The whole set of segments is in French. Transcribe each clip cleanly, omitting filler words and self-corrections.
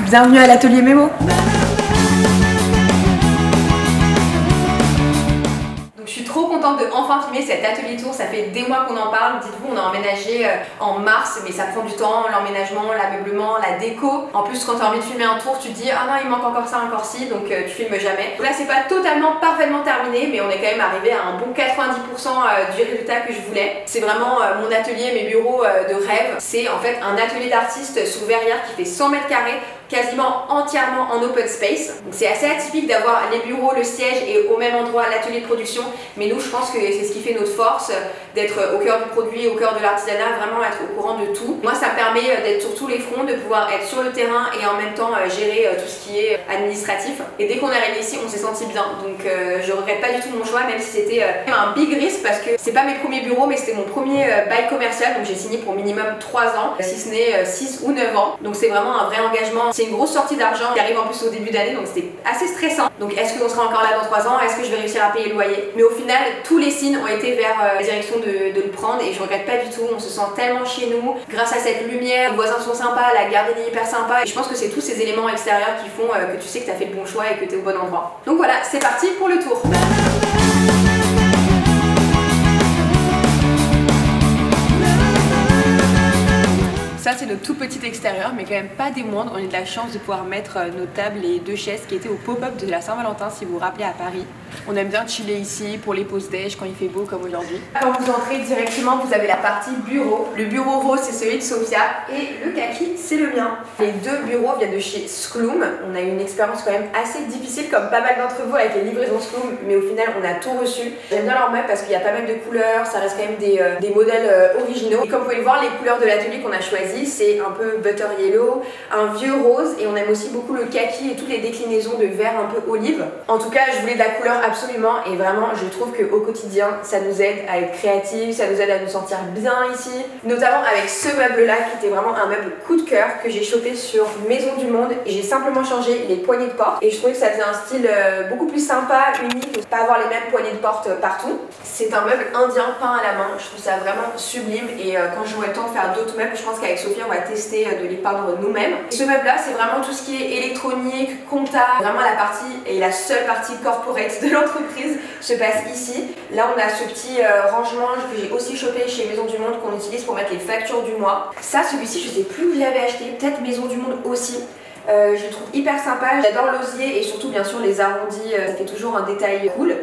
Bienvenue à l'atelier Mémo. Je suis trop contente de enfin filmer cet atelier tour, ça fait des mois qu'on en parle. Dites-vous, on a emménagé en mars, mais ça prend du temps, l'emménagement, l'ameublement, la déco. En plus, quand tu as envie de filmer un tour, tu te dis ah non, il manque encore ça, encore ci, donc tu filmes jamais. Donc là, c'est pas totalement parfaitement terminé, mais on est quand même arrivé à un bon 90% du résultat que je voulais. C'est vraiment mon atelier, mes bureaux de rêve. C'est en fait un atelier d'artiste sous verrière qui fait 100 mètres carrés, quasiment entièrement en open space. Donc c'est assez atypique d'avoir les bureaux, le siège et au même endroit l'atelier de production, mais nous je pense que c'est ce qui fait notre force, d'être au cœur du produit, au cœur de l'artisanat, vraiment être au courant de tout. Moi ça me permet d'être sur tous les fronts, de pouvoir être sur le terrain et en même temps gérer tout ce qui est administratif. Et dès qu'on est arrivé ici, on s'est senti bien, donc je regrette pas du tout mon choix, même si c'était un big risque parce que c'est pas mes premiers bureaux, mais c'était mon premier bail commercial, donc j'ai signé pour minimum 3 ans, si ce n'est 6 ou 9 ans. Donc c'est vraiment un vrai engagement. C'est une grosse sortie d'argent qui arrive en plus au début d'année, donc c'était assez stressant. Donc est-ce qu'on sera encore là dans 3 ans? Est-ce que je vais réussir à payer le loyer? Mais au final, tous les signes ont été vers la direction de le prendre et je regrette pas du tout. On se sent tellement chez nous grâce à cette lumière, les voisins sont sympas, la garde est hyper sympa. Et je pense que c'est tous ces éléments extérieurs qui font que tu sais que tu as fait le bon choix et que tu es au bon endroit. Donc voilà, c'est parti pour le tour. Ça c'est notre tout petit extérieur, mais quand même pas des moindres. On a de la chance de pouvoir mettre nos tables et 2 chaises qui étaient au pop-up de la Saint-Valentin, si vous vous rappelez, à Paris. On aime bien chiller ici pour les pauses déj quand il fait beau comme aujourd'hui. Quand vous entrez directement, vous avez la partie bureau. Le bureau rose c'est celui de Sophia et le kaki c'est le mien. Les 2 bureaux viennent de chez Skloom. On a eu une expérience quand même assez difficile comme pas mal d'entre vous avec les livraisons Skloom, mais au final on a tout reçu. J'aime bien leur meuble parce qu'il y a pas mal de couleurs, ça reste quand même des modèles originaux. Et comme vous pouvez le voir, les couleurs de l'atelier qu'on a choisi, c'est un peu butter yellow, un vieux rose, et on aime aussi beaucoup le kaki et toutes les déclinaisons de vert un peu olive. En tout cas, je voulais de la couleur absolument, et vraiment je trouve qu'au quotidien ça nous aide à être créatifs, ça nous aide à nous sentir bien ici, notamment avec ce meuble là qui était vraiment un meuble coup de cœur que j'ai chopé sur Maison du Monde, et j'ai simplement changé les poignées de porte et je trouvais que ça faisait un style beaucoup plus sympa, unique, de pas avoir les mêmes poignées de porte partout. C'est un meuble indien peint à la main, je trouve ça vraiment sublime, et quand j'aurai le temps de faire d'autres meubles, je pense qu'avec Sophie on va tester de les peindre nous-mêmes. Ce meuble là c'est vraiment tout ce qui est électronique, compta, vraiment la partie et la seule partie corporate de l'entreprise se passe ici. Là on a ce petit rangement que j'ai aussi chopé chez Maison du Monde qu'on utilise pour mettre les factures du mois. Ça, celui-ci je sais plus où je l'avais acheté, peut-être Maison du Monde aussi. Je le trouve hyper sympa, j'adore l'osier et surtout bien sûr les arrondis, ça fait toujours un détail cool.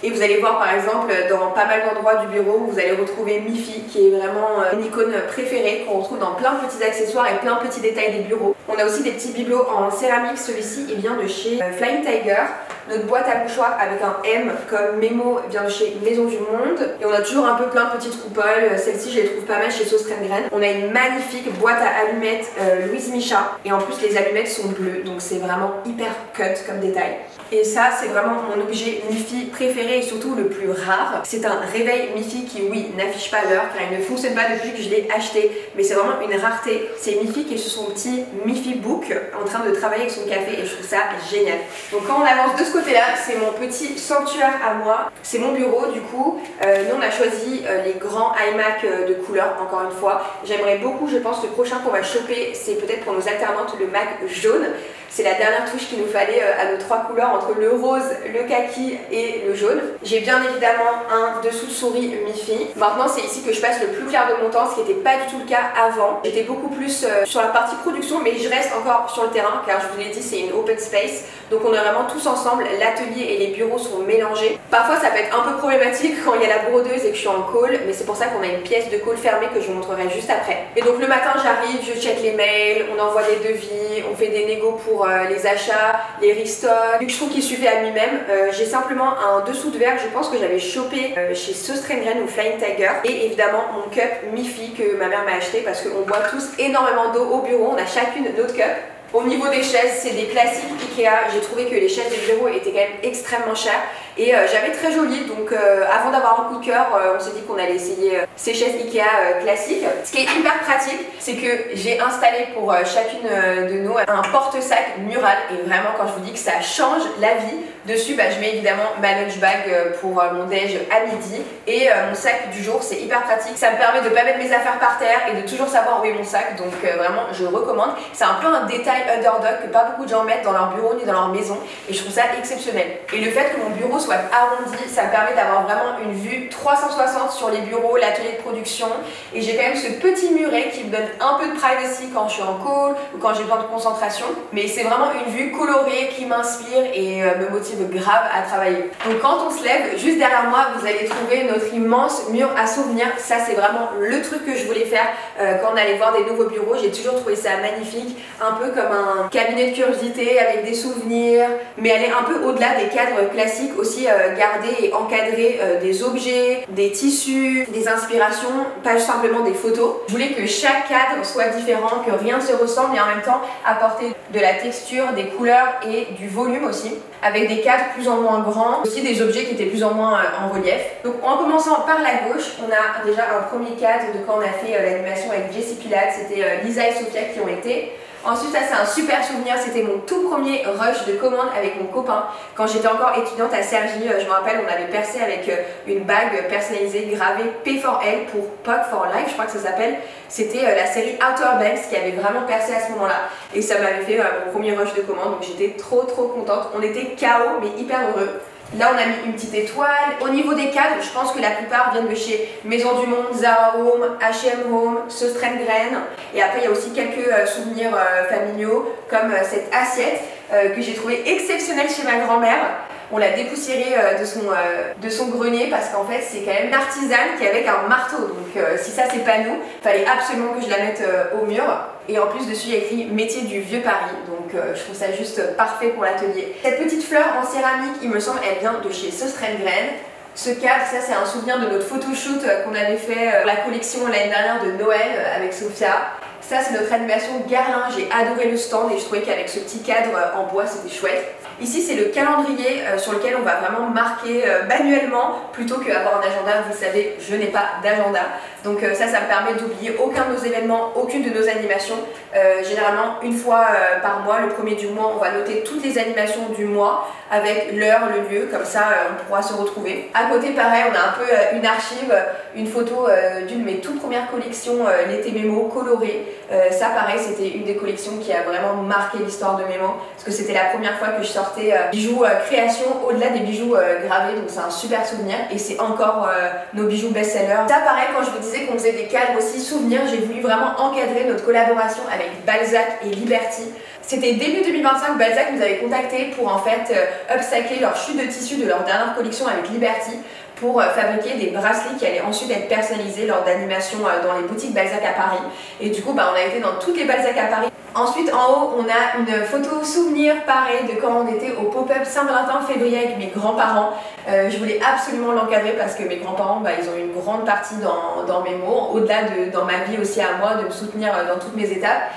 Et vous allez voir par exemple dans pas mal d'endroits du bureau, vous allez retrouver Mifi qui est vraiment une icône préférée qu'on retrouve dans plein de petits accessoires et plein de petits détails des bureaux. On a aussi des petits bibelots en céramique, celui-ci vient de chez Flying Tiger. Notre boîte à mouchoirs avec un M comme Mémo vient de chez Maison du Monde. Et on a toujours un peu plein de petites coupoles, celle-ci je les trouve pas mal chez Sauce Crème Graine. On a une magnifique boîte à allumettes Louise Micha, et en plus les allumettes sont bleues, donc c'est vraiment hyper cut comme détail. Et ça c'est vraiment mon objet Mifi préféré et surtout le plus rare. C'est un réveil Mifi qui, oui, n'affiche pas l'heure car il ne fonctionne pas depuis que je l'ai acheté, mais c'est vraiment une rareté. C'est Mifi qui est sur son petit Mifi Book en train de travailler avec son café et je trouve ça génial. Donc quand on avance de ce côté là, c'est mon petit sanctuaire à moi, c'est mon bureau du coup. Nous on a choisi les grands iMac de couleur, encore une fois. J'aimerais beaucoup, je pense, le prochain qu'on va choper, c'est peut-être pour nos alternantes le Mac jaune. C'est la dernière touche qu'il nous fallait à nos 3 couleurs entre le rose, le kaki et le jaune. J'ai bien évidemment un dessous de souris Mifi. Maintenant c'est ici que je passe le plus clair de mon temps, ce qui n'était pas du tout le cas avant. J'étais beaucoup plus sur la partie production, mais je reste encore sur le terrain car je vous l'ai dit c'est une open space. Donc on est vraiment tous ensemble, l'atelier et les bureaux sont mélangés. Parfois ça peut être un peu problématique quand il y a la brodeuse et que je suis en call, mais c'est pour ça qu'on a une pièce de call fermée que je vous montrerai juste après. Et donc le matin j'arrive, je check les mails, on envoie des devis, on fait des négos pour les achats, les restocks. Vu que je trouve qu'il suffit à lui-même, j'ai simplement un dessous de verre que je pense que j'avais chopé chez Sauce Crème Graine ou Flying Tiger, et évidemment mon cup Mifi que ma mère m'a acheté parce qu'on boit tous énormément d'eau au bureau, on a chacune notre cup. Au niveau des chaises, c'est des classiques Ikea. J'ai trouvé que les chaises de bureau étaient quand même extrêmement chères et j'avais très joli, donc avant d'avoir un coup de cœur, on s'est dit qu'on allait essayer ces chaises Ikea classiques. Ce qui est hyper pratique, c'est que j'ai installé pour chacune de nous un porte-sac mural, et vraiment quand je vous dis que ça change la vie, dessus je mets évidemment ma lunch bag pour mon déj à midi, et mon sac du jour, c'est hyper pratique. Ça me permet de ne pas mettre mes affaires par terre et de toujours savoir où est mon sac, donc vraiment je recommande. C'est un peu un détail underdog que pas beaucoup de gens mettent dans leur bureau ni dans leur maison et je trouve ça exceptionnel. Et le fait que mon bureau soit arrondi, ça me permet d'avoir vraiment une vue 360 sur les bureaux, l'atelier de production et j'ai quand même ce petit muret qui me donne un peu de privacy quand je suis en call ou quand j'ai besoin de concentration, mais c'est vraiment une vue colorée qui m'inspire et me motive grave à travailler. Donc quand on se lève, juste derrière moi, vous allez trouver notre immense mur à souvenirs. Ça c'est vraiment le truc que je voulais faire quand on allait voir des nouveaux bureaux. J'ai toujours trouvé ça magnifique, un peu comme un cabinet de curiosité avec des souvenirs, mais aller un peu au-delà des cadres classiques, aussi garder et encadrer des objets, des tissus, des inspirations, pas juste simplement des photos. Je voulais que chaque cadre soit différent, que rien ne se ressemble et en même temps apporter de la texture, des couleurs et du volume aussi, avec des cadres plus en moins grands, aussi des objets qui étaient plus en moins en relief. Donc en commençant par la gauche, on a déjà un premier cadre de quand on a fait l'animation avec Jessie Pilates, c'était Lisa et Sophia qui ont été. Ensuite, ça c'est un super souvenir, c'était mon tout premier rush de commande avec mon copain. Quand j'étais encore étudiante à Cergy, je me rappelle, on avait percé avec une bague personnalisée gravée P4L pour Pug for Life, je crois que ça s'appelle. C'était la série Outer Banks qui avait vraiment percé à ce moment-là. Et ça m'avait fait mon premier rush de commande, donc j'étais trop contente. On était KO mais hyper heureux. Là on a mis une petite étoile. Au niveau des cadres, je pense que la plupart viennent de chez Maison du Monde, Zara Home, H&M Home, Söstrengren. Et après il y a aussi quelques souvenirs familiaux comme cette assiette que j'ai trouvée exceptionnelle chez ma grand-mère. On l'a dépoussiérée de son grenier parce qu'en fait c'est quand même une artisane qui est avec un marteau. Donc si ça c'est pas nous, fallait absolument que je la mette au mur. Et en plus dessus il y a écrit métier du vieux Paris, donc je trouve ça juste parfait pour l'atelier. Cette petite fleur en céramique, il me semble, elle vient de chez Söstrengren. Ce cadre, ça c'est un souvenir de notre photoshoot qu'on avait fait pour la collection l'année dernière de Noël avec Sophia. Ça c'est notre animation Garlin, j'ai adoré le stand et je trouvais qu'avec ce petit cadre en bois c'était chouette. Ici c'est le calendrier sur lequel on va vraiment marquer manuellement plutôt qu'avoir un agenda. Vous savez, je n'ai pas d'agenda. Donc ça me permet d'oublier aucun de nos événements, aucune de nos animations. Généralement une fois par mois, le premier du mois, on va noter toutes les animations du mois avec l'heure, le lieu, comme ça on pourra se retrouver. À côté pareil, on a un peu une archive, une photo d'une de mes toutes premières collections, l'été Mémo coloré. Ça pareil, c'était une des collections qui a vraiment marqué l'histoire de Mémo parce que c'était la première fois que je sortais bijoux création au-delà des bijoux gravés, donc c'est un super souvenir et c'est encore nos bijoux best-sellers. Ça pareil, quand je vous disais qu'on faisait des cadres aussi souvenirs, j'ai voulu vraiment encadrer notre collaboration avec Balzac et Liberty. C'était début 2025, Balzac nous avait contacté pour en fait upcycler leur chute de tissu de leur dernière collection avec Liberty pour fabriquer des bracelets qui allaient ensuite être personnalisés lors d'animations dans les boutiques Balzac à Paris. Et du coup, on a été dans toutes les Balzac à Paris. Ensuite, en haut, on a une photo souvenir pareil de quand on était au pop-up Saint-Valentin février avec mes grands-parents. Je voulais absolument l'encadrer parce que mes grands-parents, ils ont une grande partie dans mes mots, au-delà de dans ma vie aussi à moi, de me soutenir dans toutes mes étapes.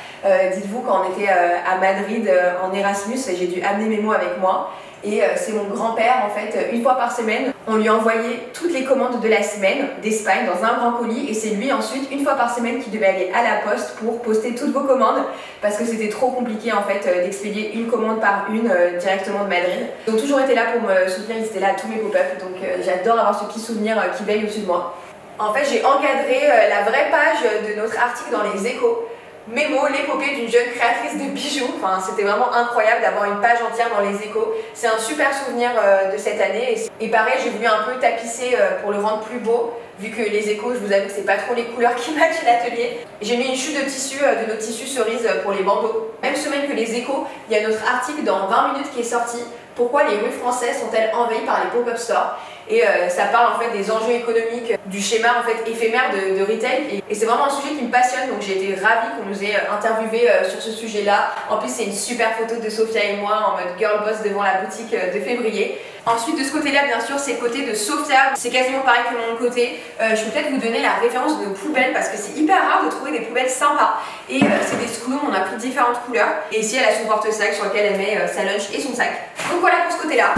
Dites-vous, quand on était à Madrid en Erasmus, j'ai dû amener mes mots avec moi. Et c'est mon grand-père en fait, une fois par semaine, on lui envoyait toutes les commandes de la semaine d'Espagne dans un grand colis et c'est lui ensuite, une fois par semaine, qui devait aller à la poste pour poster toutes vos commandes parce que c'était trop compliqué en fait d'expédier une commande par une directement de Madrid. Ils ont toujours été là pour me soutenir, ils étaient là à tous mes pop-up, donc j'adore avoir ce petit souvenir qui veille au-dessus de moi. En fait, j'ai encadré la vraie page de notre article dans les Échos. Mémo, l'épopée d'une jeune créatrice de bijoux. Enfin, c'était vraiment incroyable d'avoir une page entière dans les Échos. C'est un super souvenir de cette année. Et pareil, j'ai voulu un peu tapisser pour le rendre plus beau. Vu que les Échos, je vous avoue que c'est pas trop les couleurs qui matchent l'atelier. J'ai mis une chute de tissu, de nos tissus cerises pour les bandeaux. Même semaine que les Échos, il y a notre article dans 20 minutes qui est sorti. Pourquoi les rues françaises sont-elles envahies par les pop-up stores? Et ça parle en fait des enjeux économiques, du schéma en fait éphémère de retail. Et c'est vraiment un sujet qui me passionne, donc j'ai été ravie qu'on nous ait interviewé sur ce sujet-là. En plus, c'est une super photo de Sophia et moi en mode girl boss devant la boutique de février. Ensuite, de ce côté-là, bien sûr, c'est le côté de Sophia. C'est quasiment pareil que mon côté. Je peux peut-être vous donner la référence de nos poubelles parce que c'est hyper rare de trouver des poubelles sympas. Et c'est des Scloom, on a pris différentes couleurs. Et ici, elle a son porte-sac sur lequel elle met sa lunch et son sac. Donc voilà pour ce côté-là.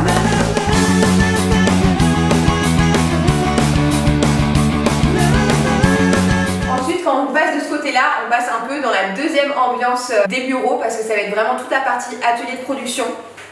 Ensuite, quand on passe de ce côté-là, on passe un peu dans la deuxième ambiance des bureaux parce que ça va être vraiment toute la partie atelier de production.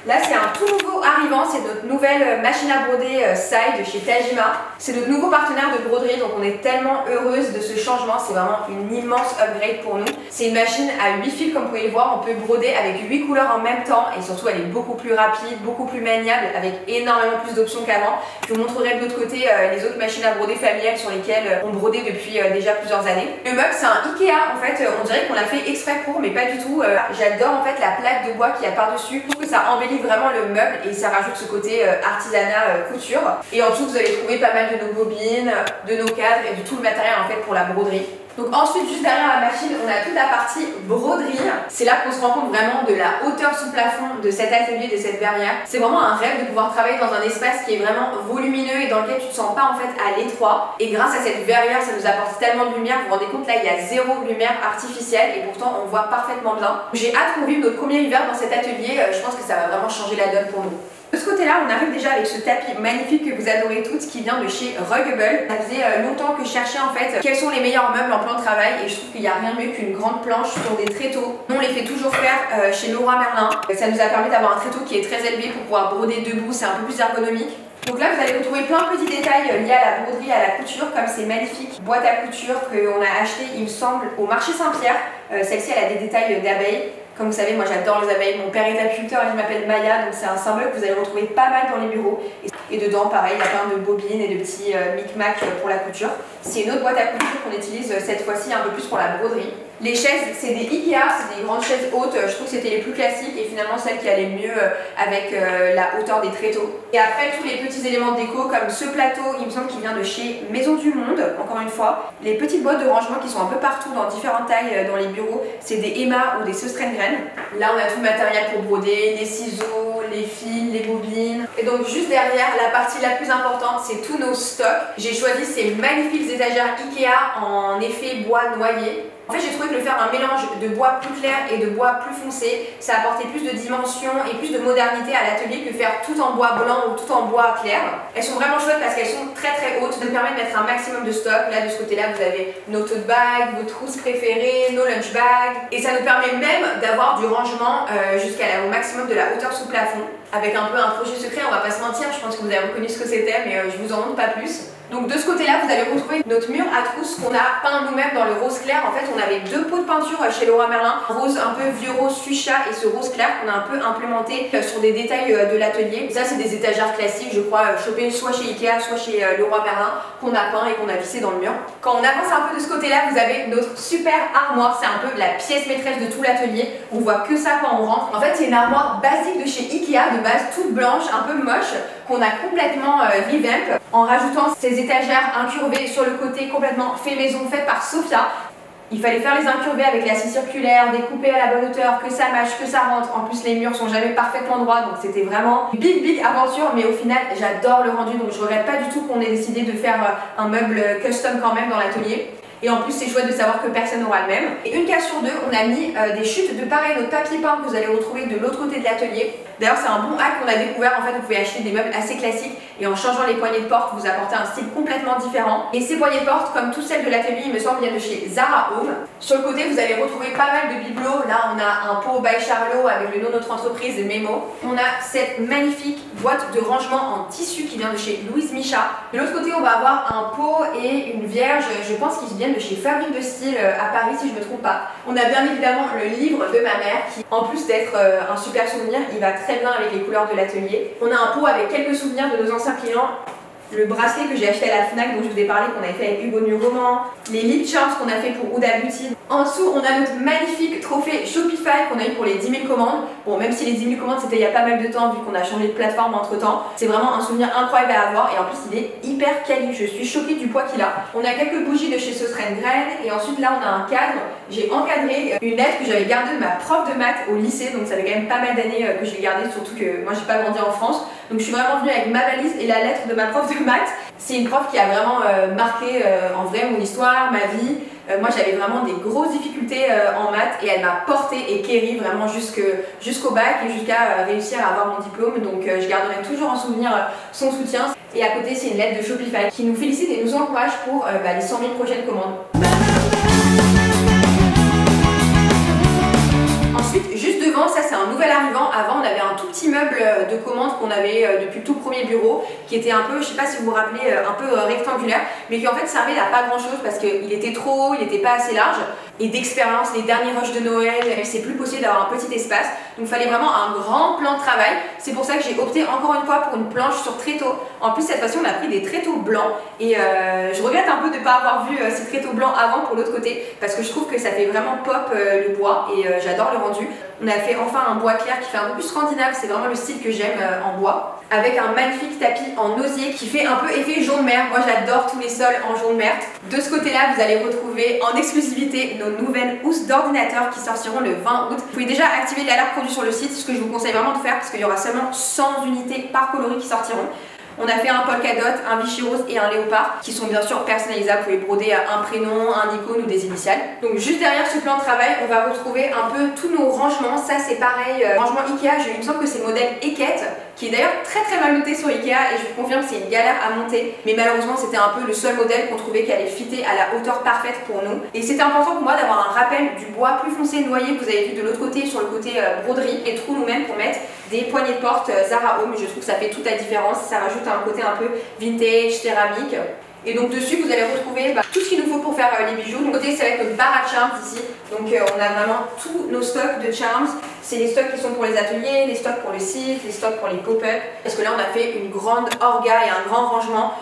Là, c'est un tout nouveau arrivant, c'est notre nouvelle machine à broder Side chez Tajima. C'est notre nouveau partenaire de broderie, donc on est tellement heureuse de ce changement, c'est vraiment une immense upgrade pour nous. C'est une machine à 8 fils, comme vous pouvez le voir, on peut broder avec 8 couleurs en même temps et surtout elle est beaucoup plus rapide, beaucoup plus maniable, avec énormément plus d'options qu'avant. Je vous montrerai de l'autre côté les autres machines à broder familiales sur lesquelles on brodait depuis déjà plusieurs années. Le meuble, c'est un Ikea, en fait, on dirait qu'on l'a fait exprès pour, mais pas du tout. J'adore en fait la plaque de bois qu'il y a par-dessus. Je trouve que ça embellit vraiment le meuble et ça rajoute ce côté artisanat couture. Et en dessous, vous allez trouver pas mal de nos bobines, de nos cadres et de tout le matériel en fait pour la broderie. Donc ensuite, juste derrière la machine, on a toute la partie broderie. C'est là qu'on se rend compte vraiment de la hauteur sous plafond de cet atelier, de cette verrière. C'est vraiment un rêve de pouvoir travailler dans un espace qui est vraiment volumineux et dans lequel tu te sens pas en fait à l'étroit. Et grâce à cette verrière, ça nous apporte tellement de lumière. Vous vous rendez compte, là, il y a zéro lumière artificielle et pourtant on voit parfaitement bien. J'ai hâte qu'on vive notre premier hiver dans cet atelier. Je pense que ça va vraiment changer la donne pour nous. De ce côté-là, on arrive déjà avec ce tapis magnifique que vous adorez toutes, qui vient de chez Ruggable. Ça faisait longtemps que je cherchais en fait quels sont les meilleurs meubles en plan de travail et je trouve qu'il n'y a rien de mieux qu'une grande planche sur des tréteaux. Nous, on les fait toujours faire chez Leroy Merlin. Ça nous a permis d'avoir un tréteau qui est très élevé pour pouvoir broder debout, c'est un peu plus ergonomique. Donc là, vous allez retrouver plein de petits détails liés à la broderie, à la couture, comme ces magnifiques boîtes à couture qu'on a achetées, il me semble, au marché Saint-Pierre. Celle-ci, elle a des détails d'abeilles. Comme vous savez, moi j'adore les abeilles. Mon père est apiculteur et je m'appelle Maya, donc c'est un symbole que vous allez retrouver pas mal dans les bureaux. Et dedans, pareil, il y a plein de bobines et de petits micmacs pour la couture. C'est une autre boîte à couture qu'on utilise cette fois-ci un peu plus pour la broderie. Les chaises, c'est des Ikea, c'est des grandes chaises hautes. Je trouve que c'était les plus classiques et finalement celles qui allaient mieux avec la hauteur des tréteaux. Et après, tous les petits éléments de déco comme ce plateau, il me semble qu'il vient de chez Maison du Monde, encore une fois. Les petites boîtes de rangement qui sont un peu partout dans différentes tailles dans les bureaux, c'est des Emma ou des Söstrengren. Là, on a tout le matériel pour broder, les ciseaux, les fils, les bobines. Et donc juste derrière, la partie la plus importante, c'est tous nos stocks. J'ai choisi ces magnifiques étagères Ikea en effet bois noyer. En fait, j'ai trouvé que le faire un mélange de bois plus clair et de bois plus foncé, ça apportait plus de dimension et plus de modernité à l'atelier que faire tout en bois blanc ou tout en bois clair. Elles sont vraiment chouettes parce qu'elles sont très hautes, ça nous permet de mettre un maximum de stock. Là, de ce côté-là, vous avez nos tote bags, vos trousses préférées, nos lunch bags. Et ça nous permet même d'avoir du rangement jusqu'au maximum de la hauteur sous plafond. Avec un peu un projet secret, on va pas se mentir, je pense que vous avez reconnu ce que c'était, mais je vous en montre pas plus. Donc de ce côté-là, vous allez retrouver notre mur à trousses qu'on a peint nous-mêmes dans le rose clair. En fait, on avait deux pots de peinture chez Leroy Merlin, un rose un peu vieux rose fuchsia et ce rose clair qu'on a un peu implémenté sur des détails de l'atelier. Ça, c'est des étagères classiques, je crois, chopées soit chez Ikea, soit chez Leroy Merlin, qu'on a peint et qu'on a vissé dans le mur. Quand on avance un peu de ce côté-là, vous avez notre super armoire. C'est un peu la pièce maîtresse de tout l'atelier. On voit que ça quand on rentre. En fait, c'est une armoire basique de chez Ikea, de base toute blanche, un peu moche, qu'on a complètement revamp en rajoutant ces étagères incurvées sur le côté complètement fait maison, faites par Sophia. Il fallait faire les incurvés avec la scie circulaire, découper à la bonne hauteur, que ça matche, que ça rentre. En plus, les murs sont jamais parfaitement droits, donc c'était vraiment une big aventure. Mais au final, j'adore le rendu, donc je regrette pas du tout qu'on ait décidé de faire un meuble custom quand même dans l'atelier. Et en plus, c'est chouette de savoir que personne n'aura le même. Et une case sur deux, on a mis des chutes de pareil, notre papier peint que vous allez retrouver de l'autre côté de l'atelier. D'ailleurs, c'est un bon hack qu'on a découvert. En fait, vous pouvez acheter des meubles assez classiques et en changeant les poignées de porte, vous apportez un style complètement différent. Et ces poignées de porte, comme toutes celles de l'atelier, il me semble, viennent de chez Zara Home. Sur le côté, vous allez retrouver pas mal de bibelots. Là, on a un pot by Charlot avec le nom de notre entreprise, Memo. On a cette magnifique boîte de rangement en tissu qui vient de chez Louise Micha. De l'autre côté, on va avoir un pot et une vierge, je pense qu'ils viennent de chez Fabrique de Style à Paris, si je me trompe pas. On a bien évidemment le livre de ma mère qui, en plus d'être un super souvenir, il va très bien avec les couleurs de l'atelier. On a un pot avec quelques souvenirs de nos anciens clients. Le bracelet que j'ai acheté à la Fnac dont je vous ai parlé, qu'on avait fait avec Hugo New-Roman, les lip charms qu'on a fait pour Huda Beauty. En dessous, on a notre magnifique trophée Shopify qu'on a eu pour les 10 000 commandes. Bon, même si les 10 000 commandes c'était il y a pas mal de temps vu qu'on a changé de plateforme entre temps, c'est vraiment un souvenir incroyable à avoir et en plus il est hyper quali. Je suis choquée du poids qu'il a. On a quelques bougies de chez Söstrengren et ensuite là on a un cadre. J'ai encadré une lettre que j'avais gardée de ma prof de maths au lycée, donc ça fait quand même pas mal d'années que je l'ai gardée, surtout que moi j'ai pas grandi en France. Donc je suis vraiment venue avec ma valise et la lettre de ma prof de maths. C'est une prof qui a vraiment marqué en vrai mon histoire, ma vie. Moi j'avais vraiment des grosses difficultés en maths et elle m'a portée et quérie vraiment jusqu'au bac et jusqu'à réussir à avoir mon diplôme. Donc je garderai toujours en souvenir son soutien. Et à côté c'est une lettre de Shopify qui nous félicite et nous encourage pour les 100 000 prochaines commandes. Ensuite, juste devant, ça c'est un nouvel arrivant. Avant, on avait un tout petit meuble de commande qu'on avait depuis le tout premier bureau, qui était un peu, je sais pas si vous vous rappelez, un peu rectangulaire, mais qui en fait servait à pas grand chose parce qu'il était trop haut, il n'était pas assez large. Et d'expérience, les derniers rushs de Noël, c'est plus possible d'avoir un petit espace. Donc il fallait vraiment un grand plan de travail. C'est pour ça que j'ai opté encore une fois pour une planche sur tréteau. En plus cette fois-ci on a pris des tréteaux blancs et je regrette un peu de ne pas avoir vu ces tréteaux blancs avant pour l'autre côté parce que je trouve que ça fait vraiment pop le bois et j'adore le rendu. On a fait enfin un bois clair qui fait un peu plus scandinave, c'est vraiment le style que j'aime en bois. Avec un magnifique tapis en osier qui fait un peu effet jaune mer. Moi j'adore tous les sols en jaune mer. De ce côté-là vous allez retrouver en exclusivité nos nouvelles housses d'ordinateur qui sortiront le 20 août. Vous pouvez déjà activer l'alerte produit sur le site, ce que je vous conseille vraiment de faire parce qu'il y aura seulement 100 unités par coloris qui sortiront. On a fait un polka dot, un Vichy rose et un léopard qui sont bien sûr personnalisables. Vous pouvez broder un prénom, un icône ou des initiales. Donc juste derrière ce plan de travail, on va retrouver un peu tous nos rangements. Ça c'est pareil, rangement Ikea, il me semble que c'est le modèle Eket qui est d'ailleurs très mal noté sur Ikea et je vous confirme c'est une galère à monter. Mais malheureusement c'était un peu le seul modèle qu'on trouvait qui allait fitter à la hauteur parfaite pour nous. Et c'était important pour moi d'avoir un rappel du bois plus foncé noyé que vous avez vu de l'autre côté sur le côté broderie et trous nous-mêmes pour mettre des poignées de porte Zara Home. Je trouve que ça fait toute la différence, ça rajoute un côté un peu vintage, céramique. Et donc dessus vous allez retrouver tout ce qu'il nous faut pour faire les bijoux. Donc côté c'est avec le bar à charms ici. Donc on a vraiment tous nos stocks de charms. C'est les stocks qui sont pour les ateliers, les stocks pour le site, les stocks pour les pop-up. Parce que là on a fait une grande orga et un grand rangement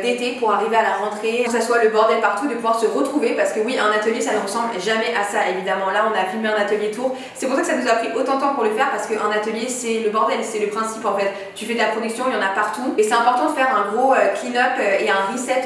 d'été pour arriver à la rentrée. Que ça soit le bordel partout, de pouvoir se retrouver. Parce que oui, un atelier ça ne ressemble jamais à ça évidemment. Là on a filmé un atelier tour. C'est pour ça que ça nous a pris autant de temps pour le faire. Parce qu'un atelier c'est le bordel, c'est le principe en fait. Tu fais de la production, il y en a partout. Et c'est important de faire un gros clean-up et un reset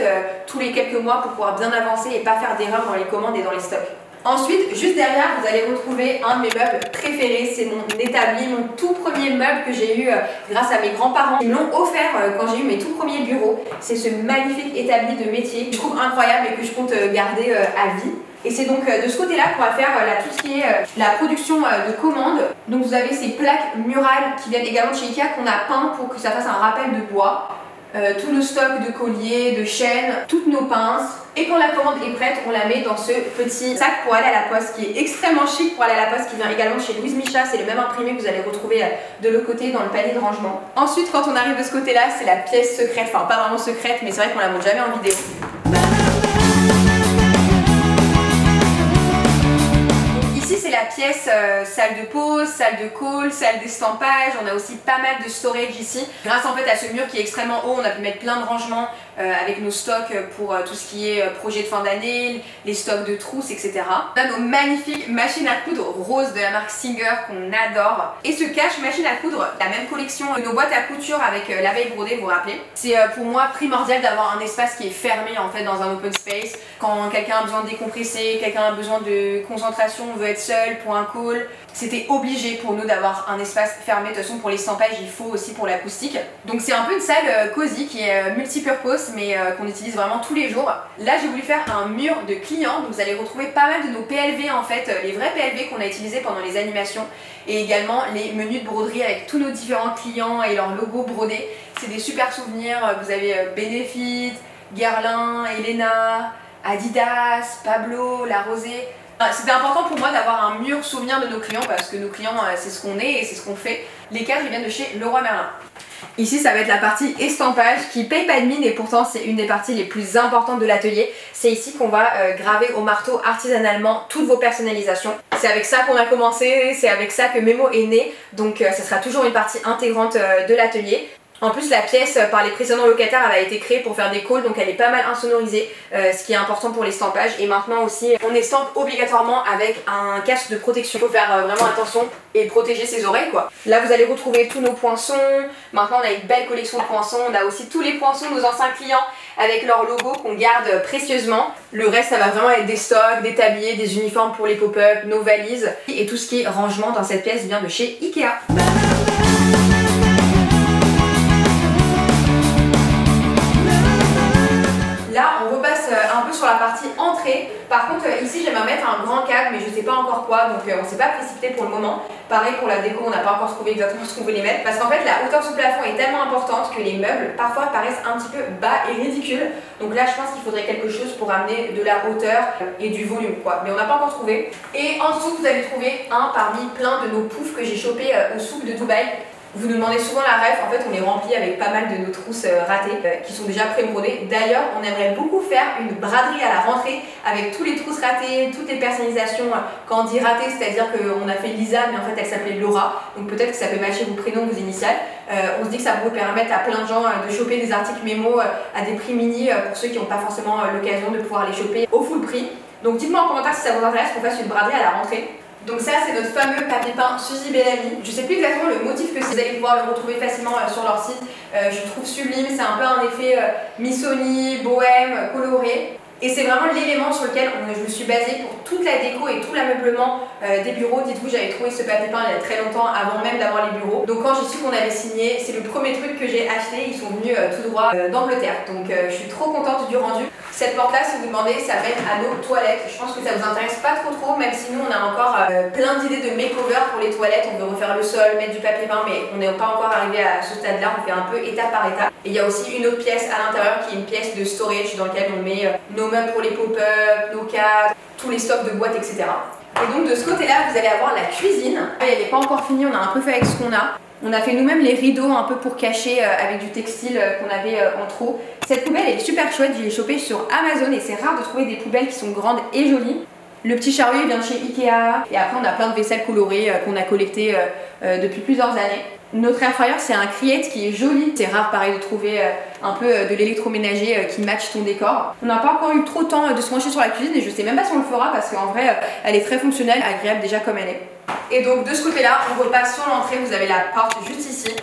tous les quelques mois pour pouvoir bien avancer et pas faire d'erreurs dans les commandes et dans les stocks. Ensuite, juste derrière, vous allez retrouver un de mes meubles préférés, c'est mon établi, mon tout premier meuble que j'ai eu grâce à mes grands-parents. Ils me l'ont offert quand j'ai eu mes tout premiers bureaux. C'est ce magnifique établi de métier que je trouve incroyable et que je compte garder à vie. Et c'est donc de ce côté-là qu'on va faire tout ce qui est la production de commandes. Donc vous avez ces plaques murales qui viennent également de chez Ikea qu'on a peint pour que ça fasse un rappel de bois. Tous nos stocks de colliers, de chaînes, toutes nos pinces. Et quand la commande est prête, on la met dans ce petit sac pour aller à la poste qui est extrêmement chic pour aller à la poste, qui vient également chez Louise Micha. C'est le même imprimé que vous allez retrouver de l'autre côté dans le panier de rangement. Ensuite, quand on arrive de ce côté-là, c'est la pièce secrète. Enfin, pas vraiment secrète, mais c'est vrai qu'on la montre jamais en vidéo. C'est la pièce salle de pause, salle de call, salle d'estampage. On a aussi pas mal de storage ici. Grâce en fait à ce mur qui est extrêmement haut, on a pu mettre plein de rangements avec nos stocks pour tout ce qui est projet de fin d'année, les stocks de trousses, etc. On a nos magnifiques machines à coudre roses de la marque Singer qu'on adore. Et ce cache machine à coudre, la même collection que nos boîtes à couture avec l'abeille brodée, vous vous rappelez. C'est pour moi primordial d'avoir un espace qui est fermé en fait dans un open space. Quand quelqu'un a besoin de décompresser, quelqu'un a besoin de concentration, on veut être seul pour un call, c'était obligé pour nous d'avoir un espace fermé. De toute façon pour les stampages il faut aussi pour l'acoustique. Donc c'est un peu une salle cosy qui est multipurpose mais qu'on utilise vraiment tous les jours. Là j'ai voulu faire un mur de clients, donc vous allez retrouver pas mal de nos PLV en fait, les vrais PLV qu'on a utilisés pendant les animations et également les menus de broderie avec tous nos différents clients et leurs logos brodés. C'est des super souvenirs, vous avez Benefit, Guerlain, Elena, Adidas, Pablo, La Rosée. C'était important pour moi d'avoir un mur souvenir de nos clients parce que nos clients c'est ce qu'on est et c'est ce qu'on fait. Les cadres ils viennent de chez Leroy Merlin. Ici ça va être la partie estampage qui paye pas de mine et pourtant c'est une des parties les plus importantes de l'atelier. C'est ici qu'on va graver au marteau artisanalement toutes vos personnalisations. C'est avec ça qu'on a commencé, c'est avec ça que Memo est né, donc ça sera toujours une partie intégrante de l'atelier. En plus la pièce par les précédents locataires elle a été créée pour faire des calls donc elle est pas mal insonorisée, ce qui est important pour l'estampage. Et maintenant aussi on estampe obligatoirement avec un casque de protection. Il faut faire vraiment attention et protéger ses oreilles quoi. Là vous allez retrouver tous nos poinçons. Maintenant on a une belle collection de poinçons. On a aussi tous les poinçons de nos anciens clients avec leur logo qu'on garde précieusement. Le reste ça va vraiment être des stocks, des tabliers, des uniformes pour les pop-up, nos valises. Et tout ce qui est rangement dans cette pièce vient de chez Ikea. Là, on repasse passe un peu sur la partie entrée. Par contre, ici, j'aimerais mettre un grand cadre, mais je sais pas encore quoi, donc on s'est pas précipité pour le moment. Pareil pour la déco, on n'a pas encore trouvé exactement ce qu'on voulait mettre, parce qu'en fait, la hauteur sous plafond est tellement importante que les meubles, parfois, paraissent un petit peu bas et ridicules. Donc là, je pense qu'il faudrait quelque chose pour amener de la hauteur et du volume, quoi. Mais on n'a pas encore trouvé. Et en dessous, vous allez trouver un parmi plein de nos poufs que j'ai chopés au souk de Dubaï. Vous nous demandez souvent la ref, en fait on est rempli avec pas mal de nos trousses ratées qui sont déjà pré-brodées. D'ailleurs on aimerait beaucoup faire une braderie à la rentrée avec tous les trousses ratées, toutes les personnalisations. Quand on dit ratée, c'est-à-dire qu'on a fait Lisa mais en fait elle s'appelait Laura, donc peut-être que ça peut matcher vos prénoms, vos initiales. On se dit que ça pourrait permettre à plein de gens de choper des articles mémo à des prix mini pour ceux qui n'ont pas forcément l'occasion de pouvoir les choper au full prix. Donc dites-moi en commentaire si ça vous intéresse qu'on fasse une braderie à la rentrée. Donc ça c'est notre fameux papier peint Suzy Bellamy. Je sais plus exactement le motif que c'est, vous allez pouvoir le retrouver facilement sur leur site. Je le trouve sublime, c'est un peu un effet Missoni, bohème, coloré. Et c'est vraiment l'élément sur lequel je me suis basée pour toute la déco et tout l'ameublement des bureaux. Dites-vous, j'avais trouvé ce papier peint il y a très longtemps avant même d'avoir les bureaux. Donc quand j'ai su qu'on avait signé, c'est le premier truc que j'ai acheté. Ils sont venus tout droit d'Angleterre. Donc je suis trop contente du rendu. Cette porte-là, si vous demandez, ça mène à nos toilettes. Je pense que ça vous intéresse pas trop, même si nous on a encore plein d'idées de makeover pour les toilettes. On veut refaire le sol, mettre du papier peint, mais on n'est pas encore arrivé à ce stade-là. On fait un peu étape par étape. Et il y a aussi une autre pièce à l'intérieur qui est une pièce de storage dans laquelle on met nos meubles pour les pop-up, nos cadres, tous les stocks de boîtes, etc. Et donc de ce côté-là, vous allez avoir la cuisine. Elle n'est pas encore finie, on a un peu fait avec ce qu'on a. On a fait nous-mêmes les rideaux un peu pour cacher avec du textile qu'on avait en trop. Cette poubelle est super chouette, je l'ai chopée sur Amazon et c'est rare de trouver des poubelles qui sont grandes et jolies. Le petit chariot vient de chez Ikea et après on a plein de vaisselle colorée qu'on a collecté depuis plusieurs années. Notre air fryer c'est un Create qui est joli, c'est rare pareil de trouver un peu de l'électroménager qui match ton décor. On n'a pas encore eu trop de temps de se pencher sur la cuisine et je sais même pas si on le fera parce qu'en vrai elle est très fonctionnelle, agréable déjà comme elle est. Et donc de ce côté là on repasse sur l'entrée, vous avez la porte juste ici.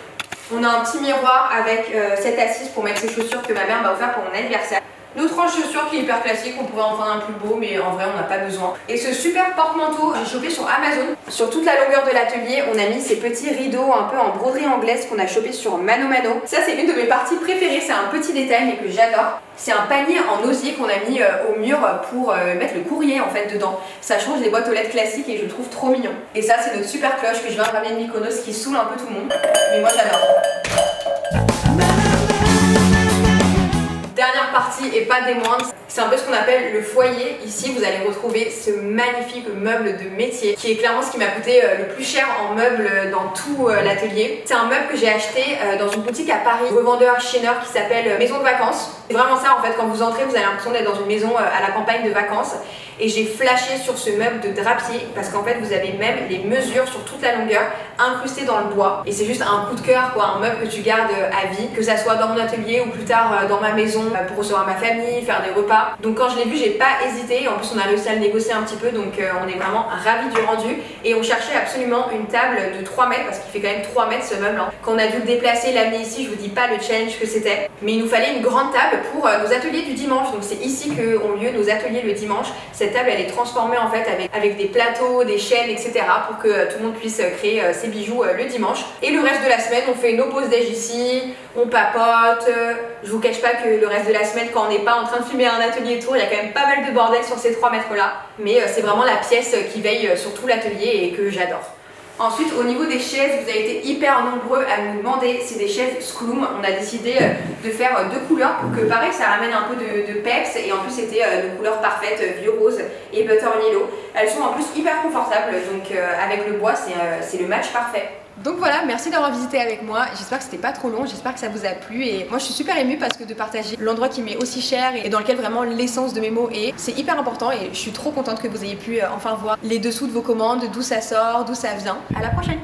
On a un petit miroir avec cette assise pour mettre ses chaussures que ma mère m'a offert pour mon anniversaire. Notre range chaussures qui est hyper classique, on pourrait en prendre un plus beau mais en vrai on n'a pas besoin. Et ce super porte-manteau, j'ai chopé sur Amazon. Sur toute la longueur de l'atelier, on a mis ces petits rideaux un peu en broderie anglaise qu'on a chopé sur Mano Mano. Ça c'est une de mes parties préférées, c'est un petit détail mais que j'adore. C'est un panier en osier qu'on a mis au mur pour mettre le courrier en fait dedans. Ça change des boîtes aux lettres classiques et je le trouve trop mignon. Et ça c'est notre super cloche que je viens de ramener de Mykonos qui saoule un peu tout le monde. Mais moi j'adore. Dernière partie et pas des moindres, c'est un peu ce qu'on appelle le foyer. Ici vous allez retrouver ce magnifique meuble de métier qui est clairement ce qui m'a coûté le plus cher en meubles dans tout l'atelier. C'est un meuble que j'ai acheté dans une boutique à Paris, revendeur chaîneur qui s'appelle Maison de Vacances. C'est vraiment ça en fait, quand vous entrez vous avez l'impression d'être dans une maison à la campagne de vacances. Et j'ai flashé sur ce meuble de drapier parce qu'en fait vous avez même les mesures sur toute la longueur incrustées dans le bois. Et c'est juste un coup de cœur quoi, un meuble que tu gardes à vie, que ça soit dans mon atelier ou plus tard dans ma maison pour recevoir ma famille, faire des repas. Donc quand je l'ai vu j'ai pas hésité, en plus on a réussi à le négocier un petit peu donc on est vraiment ravis du rendu. Et on cherchait absolument une table de 3 mètres parce qu'il fait quand même 3 mètres ce meuble. Quand on a dû le déplacer, l'amener ici, je vous dis pas le challenge que c'était. Mais il nous fallait une grande table pour nos ateliers du dimanche. Donc c'est ici qu'ont lieu nos ateliers le dimanche. Cette table elle est transformée en fait avec des plateaux, des chaînes, etc. pour que tout le monde puisse créer ses bijoux le dimanche. Et le reste de la semaine on fait nos pauses déj ici, on papote. Je vous cache pas que le reste de la semaine quand on n'est pas en train de filmer un atelier tour, il y a quand même pas mal de bordel sur ces 3 mètres là. Mais c'est vraiment la pièce qui veille sur tout l'atelier et que j'adore. Ensuite, au niveau des chaises, vous avez été hyper nombreux à nous demander, c'est des chaises Skloom. On a décidé de faire 2 couleurs pour que pareil ça ramène un peu de peps et en plus c'était de couleurs parfaites, vieux rose et butter yellow. Elles sont en plus hyper confortables donc avec le bois c'est le match parfait. Donc voilà, merci d'avoir visité avec moi, j'espère que c'était pas trop long, j'espère que ça vous a plu et moi je suis super émue parce que de partager l'endroit qui m'est aussi cher et dans lequel vraiment l'essence de mes mots est, c'est hyper important et je suis trop contente que vous ayez pu enfin voir les dessous de vos commandes, d'où ça sort, d'où ça vient. À la prochaine!